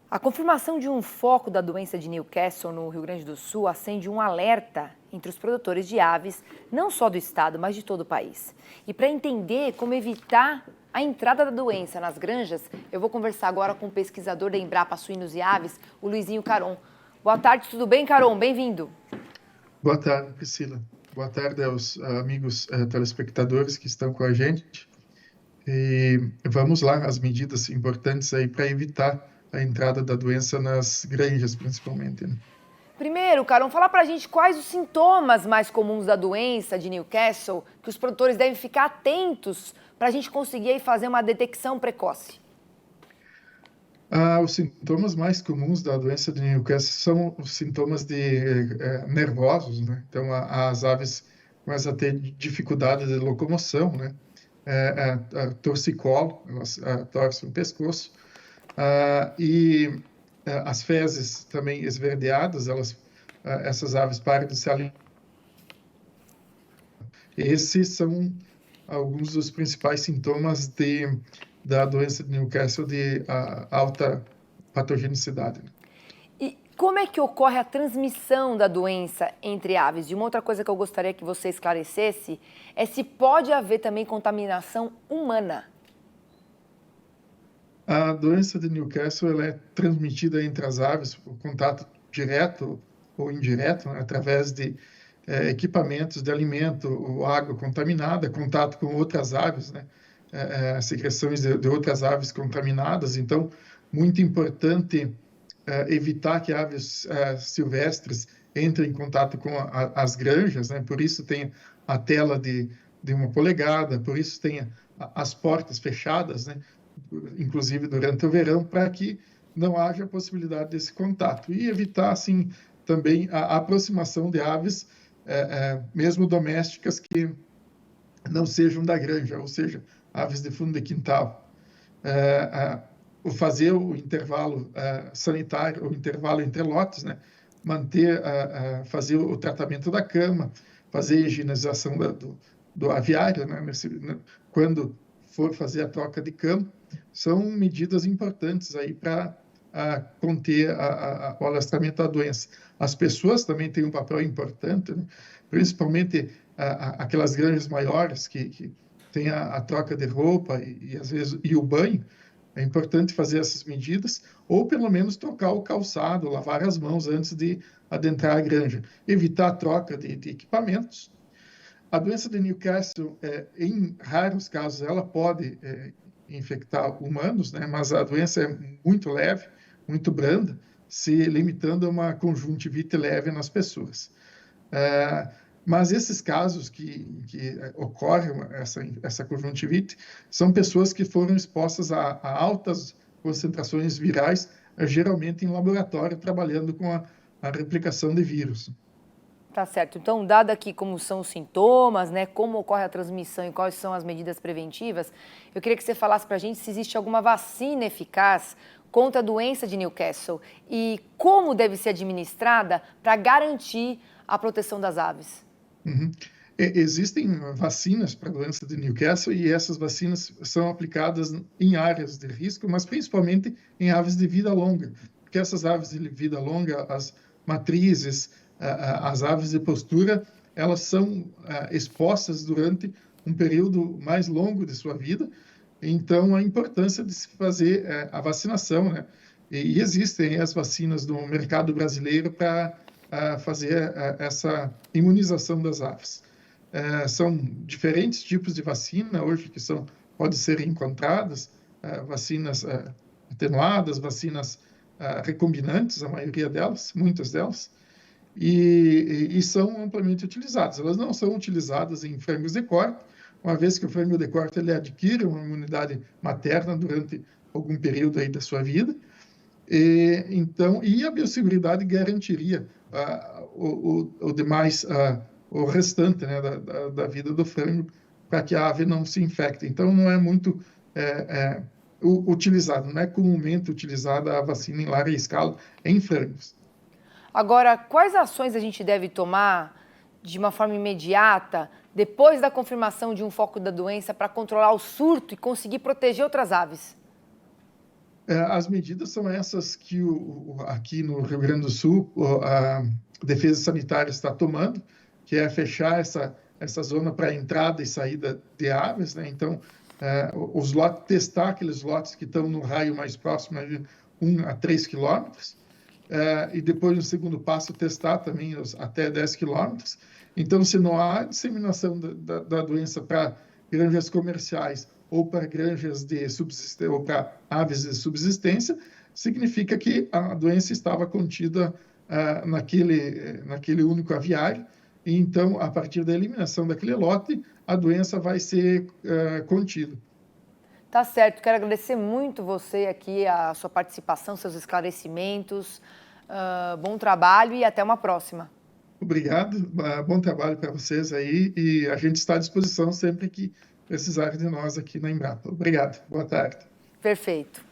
A confirmação de um foco da doença de Newcastle no Rio Grande do Sul acende um alerta entre os produtores de aves, não só do estado, mas de todo o país. E para entender como evitar a entrada da doença nas granjas, eu vou conversar agora com o pesquisador da Embrapa Suínos e Aves, o Luizinho Caron. Boa tarde, tudo bem, Caron? Bem-vindo. Boa tarde, Priscila. Boa tarde aos amigos telespectadores que estão com a gente. E vamos lá, as medidas importantes aí para evitar a entrada da doença nas granjas, principalmente, né? Primeiro, Caron, fala pra gente quais os sintomas mais comuns da doença de Newcastle que os produtores devem ficar atentos para a gente conseguir aí fazer uma detecção precoce. Os sintomas mais comuns da doença de Newcastle são os sintomas nervosos, né? Então, as aves começam a ter dificuldade de locomoção, né? Torcicolo, elas torcem o pescoço. As fezes também esverdeadas, essas aves param de se alimentar. Esses são alguns dos principais sintomas da doença de Newcastle de alta patogenicidade. E como é que ocorre a transmissão da doença entre aves? E uma outra coisa que eu gostaria que você esclarecesse é se pode haver também contaminação humana. A doença de Newcastle ela é transmitida entre as aves por contato direto ou indireto, né, através de equipamentos de alimento ou água contaminada, contato com outras aves, né, secreções de outras aves contaminadas. Então, muito importante evitar que aves silvestres entrem em contato com as granjas, né? Por isso tem a tela de 1 polegada, por isso tem as portas fechadas, né? Inclusive durante o verão, para que não haja possibilidade desse contato. E evitar, assim, também a aproximação de aves, mesmo domésticas, que não sejam da granja, ou seja, aves de fundo de quintal. Fazer o intervalo sanitário, o intervalo entre lotes, né? Fazer o tratamento da cama, fazer a higienização do aviário, né? Quando for fazer a troca de cama, são medidas importantes aí para conter o alastramento da doença. As pessoas também têm um papel importante, né? Principalmente aquelas granjas maiores que tem a troca de roupa e às vezes o banho. É importante fazer essas medidas, ou pelo menos trocar o calçado, lavar as mãos antes de adentrar a granja. Evitar a troca de equipamentos. A doença de Newcastle, em raros casos, ela pode infectar humanos, né? Mas a doença é muito leve, muito branda, se limitando a uma conjuntivite leve nas pessoas. Mas esses casos que ocorrem essa conjuntivite são pessoas que foram expostas a altas concentrações virais, geralmente em laboratório, trabalhando com a replicação de vírus. Tá certo. Então, dado aqui como são os sintomas, né, como ocorre a transmissão e quais são as medidas preventivas, eu queria que você falasse para a gente se existe alguma vacina eficaz contra a doença de Newcastle e como deve ser administrada para garantir a proteção das aves. Uhum. Existem vacinas para a doença de Newcastle e essas vacinas são aplicadas em áreas de risco, mas principalmente em aves de vida longa, porque essas aves de vida longa, as matrizes, as aves de postura, elas são expostas durante um período mais longo de sua vida. Então, a importância de se fazer a vacinação, né? E existem as vacinas no mercado brasileiro para fazer essa imunização das aves. São diferentes tipos de vacina hoje que podem ser encontradas, vacinas atenuadas, vacinas recombinantes, a maioria delas, muitas delas, e são amplamente utilizadas. Elas não são utilizadas em frangos de corte, uma vez que o frango de corte ele adquire uma imunidade materna durante algum período aí da sua vida, e a biosseguridade garantiria o restante, né, da vida do frango, para que a ave não se infecte. Então, não é muito utilizado, não é comumente utilizada a vacina em larga escala em frangos. Agora, quais ações a gente deve tomar de uma forma imediata, depois da confirmação de um foco da doença, para controlar o surto e conseguir proteger outras aves? As medidas são essas que aqui no Rio Grande do Sul a Defesa Sanitária está tomando, que é fechar essa zona para entrada e saída de aves, né? Então, os lotes, testar aqueles lotes que estão no raio mais próximo, de 1 a 3 quilômetros, e depois, no segundo passo, testar também até 10 quilômetros. Então, se não há disseminação da doença para granjas comerciais ou para granjas de subsistência, ou para aves de subsistência, significa que a doença estava contida naquele único aviário, e então, a partir da eliminação daquele lote, a doença vai ser contida. Tá certo, quero agradecer muito você aqui, a sua participação, seus esclarecimentos, bom trabalho e até uma próxima. Obrigado, bom trabalho para vocês aí, e a gente está à disposição sempre que precisarem de nós aqui na Embrapa. Obrigado, boa tarde. Perfeito.